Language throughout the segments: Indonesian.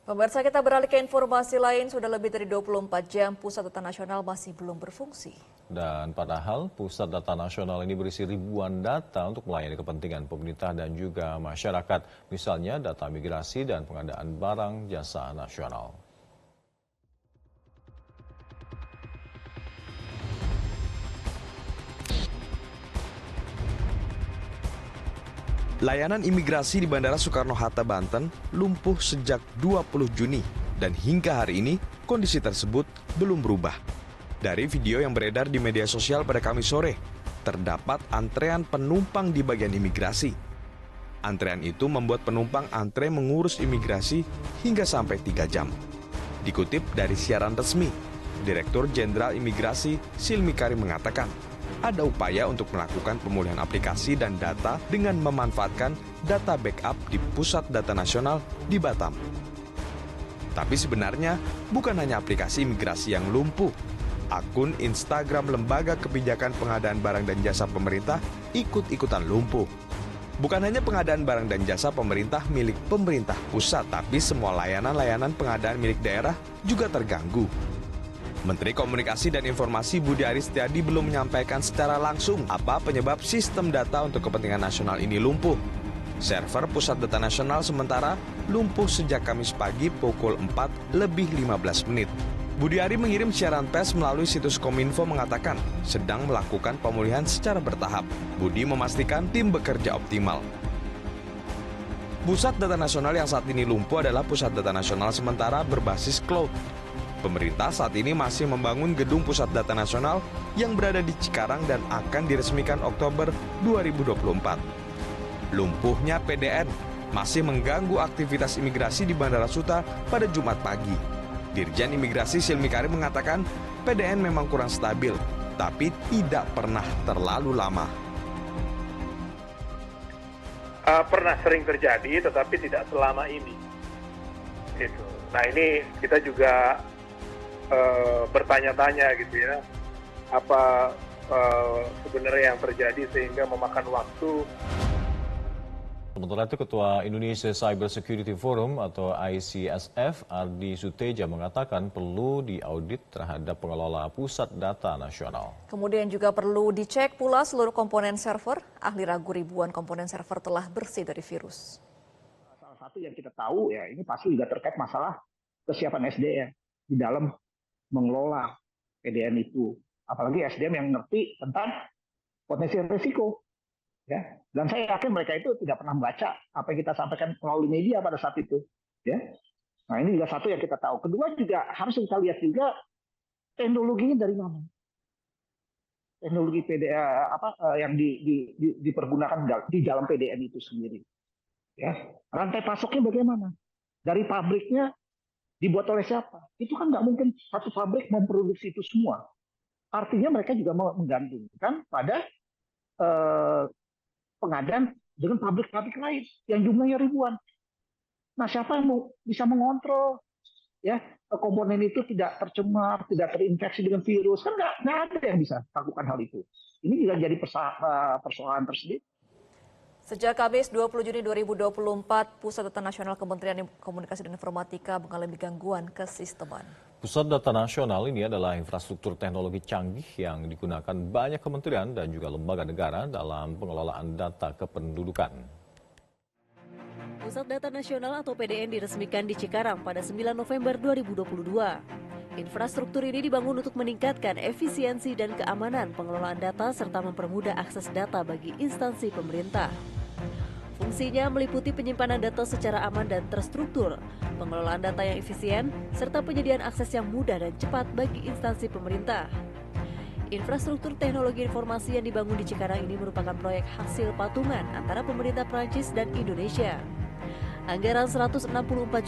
Pemirsa, kita beralih ke informasi lain. Sudah lebih dari 24 jam Pusat Data Nasional masih belum berfungsi. Dan padahal Pusat Data Nasional ini berisi ribuan data untuk melayani kepentingan pemerintah dan juga masyarakat. Misalnya data migrasi dan pengadaan barang jasa nasional. Layanan imigrasi di Bandara Soekarno-Hatta, Banten lumpuh sejak 20 Juni dan hingga hari ini kondisi tersebut belum berubah. Dari video yang beredar di media sosial pada Kamis sore, terdapat antrean penumpang di bagian imigrasi. Antrean itu membuat penumpang antre mengurus imigrasi hingga sampai 3 jam. Dikutip dari siaran resmi, Direktur Jenderal Imigrasi Silmi Karim mengatakan, ada upaya untuk melakukan pemulihan aplikasi dan data dengan memanfaatkan data backup di Pusat Data Nasional di Batam. Tapi sebenarnya bukan hanya aplikasi imigrasi yang lumpuh. Akun Instagram Lembaga Kebijakan Pengadaan Barang dan Jasa Pemerintah ikut-ikutan lumpuh. Bukan hanya pengadaan barang dan jasa pemerintah milik pemerintah pusat, tapi semua layanan-layanan pengadaan milik daerah juga terganggu. Menteri Komunikasi dan Informasi Budi Aris Setiadi belum menyampaikan secara langsung apa penyebab sistem data untuk kepentingan nasional ini lumpuh. Server Pusat Data Nasional sementara lumpuh sejak Kamis pagi pukul 4:15. Budi Ari mengirim siaran pers melalui situs Kominfo mengatakan sedang melakukan pemulihan secara bertahap. Budi memastikan tim bekerja optimal. Pusat Data Nasional yang saat ini lumpuh adalah Pusat Data Nasional sementara berbasis cloud. Pemerintah saat ini masih membangun gedung Pusat Data Nasional yang berada di Cikarang dan akan diresmikan Oktober 2024. Lumpuhnya PDN masih mengganggu aktivitas imigrasi di Bandara Suta pada Jumat pagi. Dirjen Imigrasi Silmi Karim mengatakan PDN memang kurang stabil, tapi tidak pernah terlalu lama. Pernah sering terjadi, tetapi tidak selama ini. Gitu. Nah ini kita juga bertanya-tanya gitu ya, apa sebenarnya yang terjadi sehingga memakan waktu. Sementara itu Ketua Indonesia Cyber Security Forum atau ICSF Ardi Suteja mengatakan perlu diaudit terhadap pengelola pusat data nasional. Kemudian juga perlu dicek pula seluruh komponen server. Ahli ragu ribuan komponen server telah bersih dari virus. Salah satu yang kita tahu ya ini pasti juga terkait masalah kesiapan SDM di dalam mengelola PDN itu, apalagi SDM yang ngerti tentang potensi risiko, ya. Dan saya yakin mereka itu tidak pernah membaca apa yang kita sampaikan melalui media pada saat itu, ya. Nah ini juga satu yang kita tahu. Kedua juga harus kita lihat juga teknologinya dari mana, teknologi PDN yang dipergunakan di dalam PDN itu sendiri, ya. Rantai pasoknya bagaimana, dari pabriknya. Dibuat oleh siapa? Itu kan nggak mungkin satu pabrik memproduksi itu semua. Artinya mereka juga menggantungkan pada pengadaan dengan pabrik-pabrik lain yang jumlahnya ribuan. Nah, siapa yang bisa mengontrol ya komponen itu tidak tercemar, tidak terinfeksi dengan virus? Kan nggak ada yang bisa lakukan hal itu. Ini juga jadi persoalan tersendiri. Sejak Kamis 20 Juni 2024, Pusat Data Nasional Kementerian Komunikasi dan Informatika mengalami gangguan kesisteman. Pusat Data Nasional ini adalah infrastruktur teknologi canggih yang digunakan banyak kementerian dan juga lembaga negara dalam pengelolaan data kependudukan. Pusat Data Nasional atau PDN diresmikan di Cikarang pada 9 November 2022. Infrastruktur ini dibangun untuk meningkatkan efisiensi dan keamanan pengelolaan data serta mempermudah akses data bagi instansi pemerintah. Fungsinya meliputi penyimpanan data secara aman dan terstruktur, pengelolaan data yang efisien, serta penyediaan akses yang mudah dan cepat bagi instansi pemerintah. Infrastruktur teknologi informasi yang dibangun di Cikarang ini merupakan proyek hasil patungan antara pemerintah Prancis dan Indonesia. Anggaran 164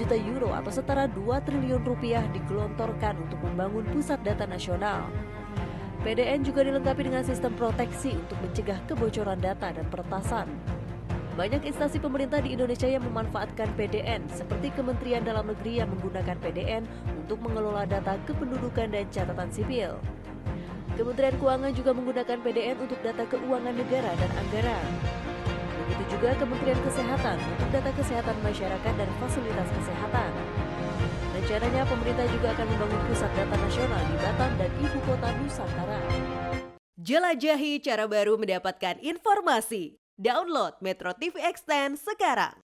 juta euro atau setara 2 triliun rupiah digelontorkan untuk membangun pusat data nasional. PDN juga dilengkapi dengan sistem proteksi untuk mencegah kebocoran data dan peretasan. Banyak instansi pemerintah di Indonesia yang memanfaatkan PDN, seperti Kementerian Dalam Negeri yang menggunakan PDN untuk mengelola data kependudukan dan catatan sipil. Kementerian Keuangan juga menggunakan PDN untuk data keuangan negara dan anggaran. Begitu juga Kementerian Kesehatan untuk data kesehatan masyarakat dan fasilitas kesehatan. Rencananya pemerintah juga akan membangun pusat data nasional di Batam dan ibu kota Nusantara. Jelajahi cara baru mendapatkan informasi. Download Metro TV Extend sekarang.